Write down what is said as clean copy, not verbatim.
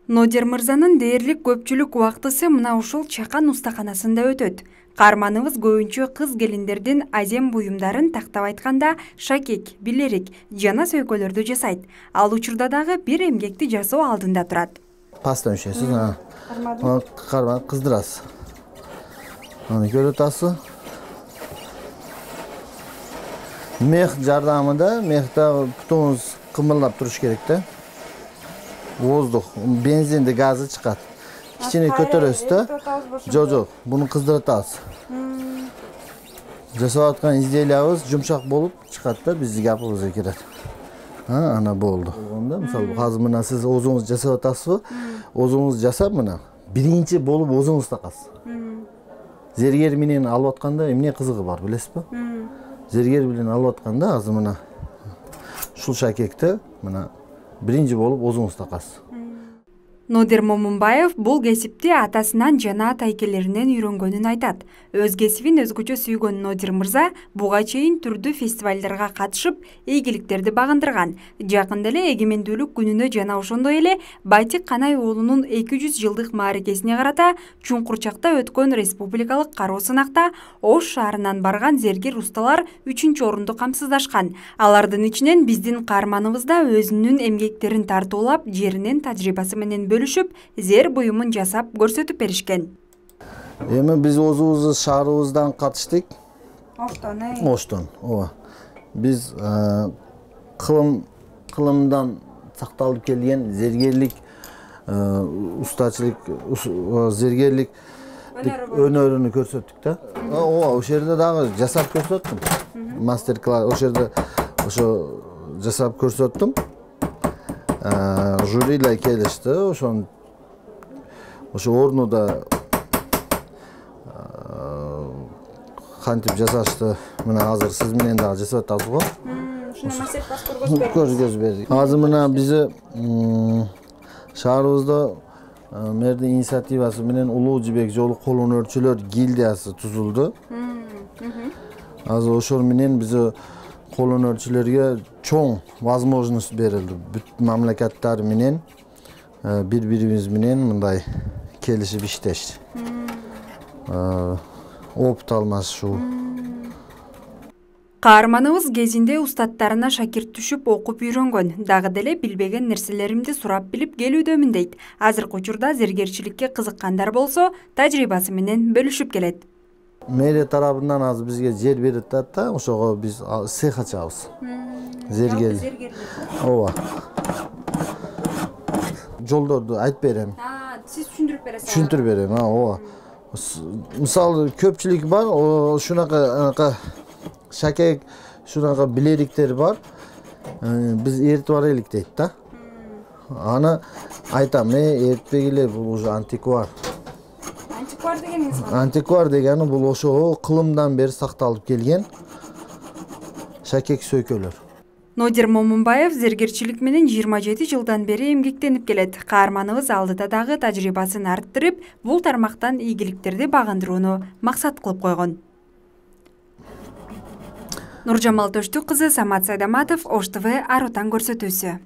Нодир мырзанын дээрлик көпчүлүк убактысы мына ушул чакан устаканасында өтөт. Каарманыбыз көбүнчө кыз келиндердин азем буюмдарын тактап айтканда шакек, билерик жана сөйкөлөрдү жасайт. Ал учурда дагы бир эмгекти жасоо алдында турат. Паста мүшөсүз, карман кыздырасыз. Аны көрүп атасыз. Мех жардамында, мехте бутуңуз кымылдап туруш керек да. Воздух, бензинди газы чыгат. Кичине көтөрөсүз да. Жок, буну кыздыртабыз. Жасап аткан изделиябыз жумшак болуп чыгат да, биздин гапыбызга кирет. Ана болду. Мисалы, азыр мына сиз озуңуз жасап атасызбы? Озуңуз жасап мына биринчи болуп озуңуз такасыз. Зергер менен алып атканда эмне кызыгы бар, билесизби? Зергер менен алып атканда азыр мына ушул шакекти мына биринчи болуп озуңуз такасыз. Нодир Момунбаев бул кесипти атасынан жана ата-айкелеринен үйрөнгөнүн айтат. Өз кесибин өзгөчө сүйгөн Нодир мырза буга чейин түрдүү фестивалдарга катышып, ийгиликтерди багындырган. Жакында эле эгемендүүлүк күнүнө жана ошондой эле Байтик Канай уулунун 200 жылдык мааракесине карата Чуңкурчакта өткөн республикалык кароо сынакта Ош шаарынан барган зергер усталар 3-чү орунду камсыздашкан. Алардын ичинен биздин каарманыбыз да өзүнүн эмгектерин тартуулап, жеринин тажрыйбасы менен бөлүшүп, зер буюмун жасап көрсөтүп беришкен. Эми биз өзүбүздүн шаарыбыздан катыштык. Оштон, ооба. Биз кылымдан сакталып келген зергерлик, устачылык, зергерлик өнөрүнү көрсөттүк да. Ооба, ошол жерде дагы жасап көрсөттүм. Мастер-класс ошол жерде жасап көрсөттүм. Жюрилер келишти, ошо орнуда кантип жасашты. Мына азыр сиз менен дагы жасап атасыз го. Ушуну мастер-класс көрсөтүп бердик. Азыр мына бизи шаарыбызда мэрдин инициативасы менен Улуу Жибек жолу кол өнөрчүлөр гильдиясы тузулду. Азыр ошол менен биз кол өнөрчүлөргө чоң возможность берилди. Бүт мамлекеттер менен бири-бирибиз менен мындай келишип иштеш. Опыт алмашуу. Каарманыбыз кезинде устаттарына шакирт түшүп окуп үйрөнгөн. Дагы деле билбеген нерселеримди сурап билип келүүдөмүн дейт. Азыркы учурда зергерчиликке кызыккандар болсо, тажрыйбасы менен бөлүшүп келет. Мэрия тарабынан азыр бизге жер берип атат да, ошого биз цех ачабыз. Зергерлик. Ооба. Жолдорду айтып берем. Сиз түшүндүрүп бересиз? Түшүндүрүп берем, ооба. Мисалы көпчүлүк бар, шунака шакек, шунака билериктер бар. Биз эртип барайлык дейт да. Аны айтам, эртпегиле, бул уже антиквар. Антиквар дегениңиз? Антиквар дегени бул ошо кылымдан бери сакталып келген шакек сөйкөлөр. Нодир Момунбаев зергерчилик менен 27 жылдан бери эмгектенип келет. Каарманыбыз алдыда дагы тажрыйбасын арттырып, бул тармактан ийгиликтерди багындырууну максат кылып койгон. Нуржамал Төштүк кызы, Самат Сайдаматов, Ош ТВ, Ар Отан көрсөтүүсү.